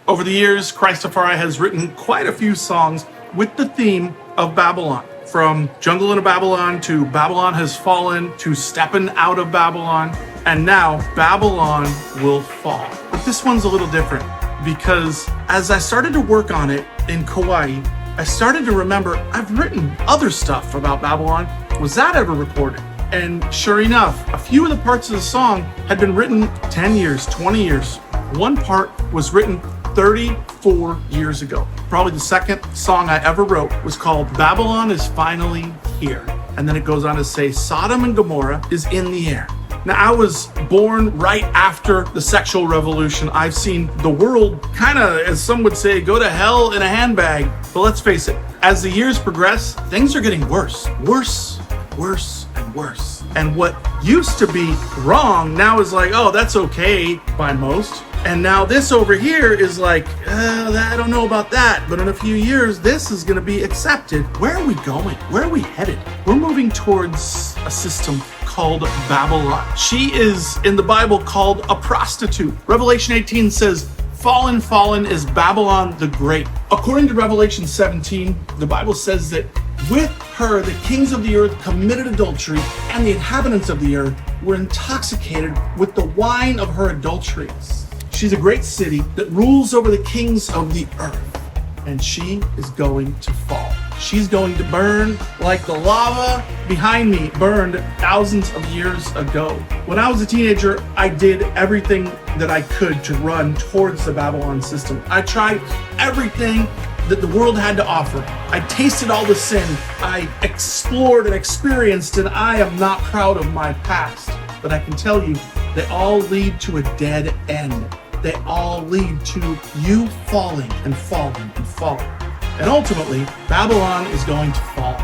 Over the years, Christafari has written quite a few songs with the theme of Babylon. From Jungle in Babylon to Babylon Has Fallen to Steppin' Out of Babylon, and now Babylon Will Fall. But this one's a little different because as I started to work on it in Kauai, I started to remember I've written other stuff about Babylon. Was that ever recorded? And sure enough, a few of the parts of the song had been written 10 years, 20 years. One part was written 34 years ago. Probably the second song I ever wrote was called Babylon Is Finally Here. And then it goes on to say, Sodom and Gomorrah is in the air. Now, I was born right after the sexual revolution. I've seen the world kind of, as some would say, go to hell in a handbag. But let's face it, as the years progress, things are getting worse, worse, worse, and worse. And what used to be wrong now is like, oh, that's okay by most. And now this over here is like, I don't know about that, but in a few years, this is going to be accepted. Where are we going? Where are we headed? We're moving towards a system called Babylon. She is in the Bible called a prostitute. Revelation 18 says, fallen, fallen is Babylon the Great. According to Revelation 17, the Bible says that with her, the kings of the earth committed adultery, and the inhabitants of the earth were intoxicated with the wine of her adulteries. She's a great city that rules over the kings of the earth, and she is going to fall. She's going to burn like the lava behind me burned thousands of years ago. When I was a teenager, I did everything that I could to run towards the Babylon system. I tried everything that the world had to offer. I tasted all the sin. I explored and experienced, and I am not proud of my past. But I can tell you, they all lead to a dead end. They all lead to you falling and falling and falling. And ultimately, Babylon is going to fall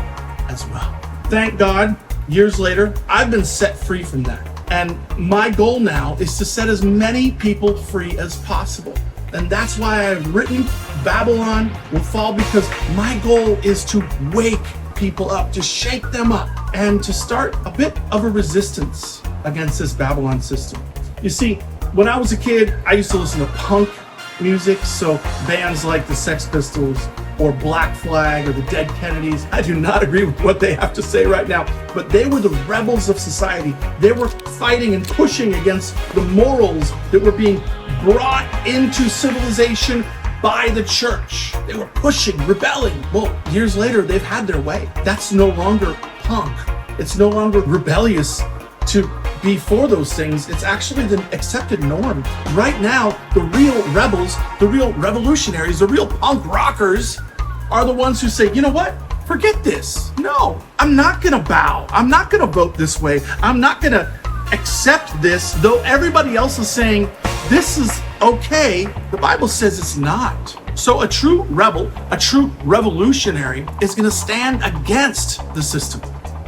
as well. Thank God, years later, I've been set free from that. And my goal now is to set as many people free as possible. And that's why I've written Babylon Will Fall, because my goal is to wake people up, to shake them up, and to start a bit of a resistance against this Babylon system. You see, when I was a kid, I used to listen to punk music, so bands like the Sex Pistols or Black Flag or the Dead Kennedys. I do not agree with what they have to say right now, but they were the rebels of society. They were fighting and pushing against the morals that were being brought into civilization by the church. They were pushing, rebelling. Well, years later, they've had their way. That's no longer punk. It's no longer rebellious to be for those things. It's actually the accepted norm. Right now, the real rebels, the real revolutionaries, the real punk rockers are the ones who say, you know what? Forget this. No, I'm not gonna bow. I'm not gonna vote this way. I'm not gonna accept this, though everybody else is saying this is okay. The Bible says it's not. So a true rebel, a true revolutionary is gonna stand against the system.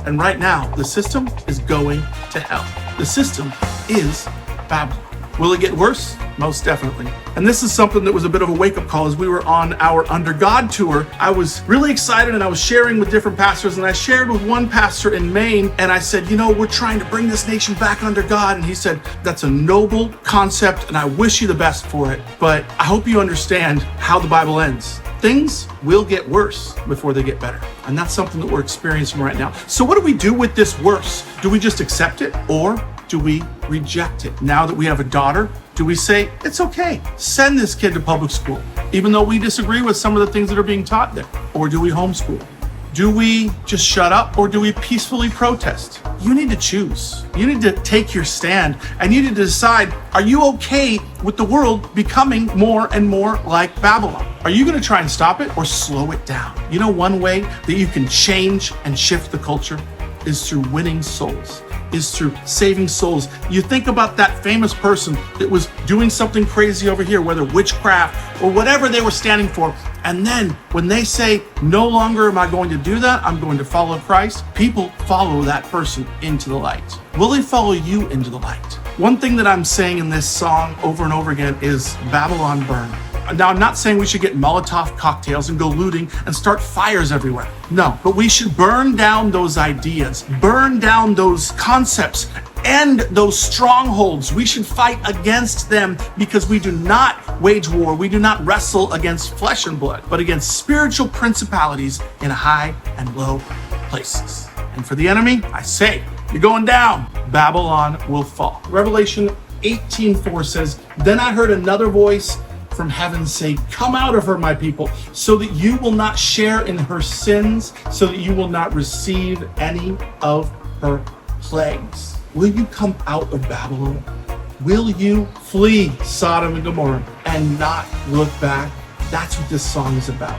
And right now, the system is going to hell. The system is Babylon. Will it get worse? Most definitely. And this is something that was a bit of a wake-up call as we were on our Under God tour. I was really excited and I was sharing with different pastors, and I shared with one pastor in Maine, and I said, you know, we're trying to bring this nation back under God. And he said, that's a noble concept and I wish you the best for it. But I hope you understand how the Bible ends. Things will get worse before they get better. And that's something that we're experiencing right now. So what do we do with this worse? Do we just accept it, or do we reject it? Now that we have a daughter, do we say, it's okay, send this kid to public school, even though we disagree with some of the things that are being taught there? Or do we homeschool? Do we just shut up, or do we peacefully protest? You need to choose. You need to take your stand, and you need to decide, are you okay with the world becoming more and more like Babylon? Are you going to try and stop it or slow it down? You know, one way that you can change and shift the culture is through winning souls, is through saving souls. You think about that famous person that was doing something crazy over here, whether witchcraft or whatever they were standing for. And then when they say, no longer am I going to do that, I'm going to follow Christ, people follow that person into the light. Will they follow you into the light? One thing that I'm saying in this song over and over again is Babylon burn. Now, I'm not saying we should get Molotov cocktails and go looting and start fires everywhere. No, but we should burn down those ideas, burn down those concepts, end those strongholds. We should fight against them because we do not wage war. We do not wrestle against flesh and blood, but against spiritual principalities in high and low places. And for the enemy, I say, you're going down. Babylon will fall. Revelation 18:4 says, "Then I heard another voice from heaven say, 'Come out of her, my people, so that you will not share in her sins, so that you will not receive any of her plagues.'" Will you come out of Babylon? Will you flee Sodom and Gomorrah and not look back? That's what this song is about.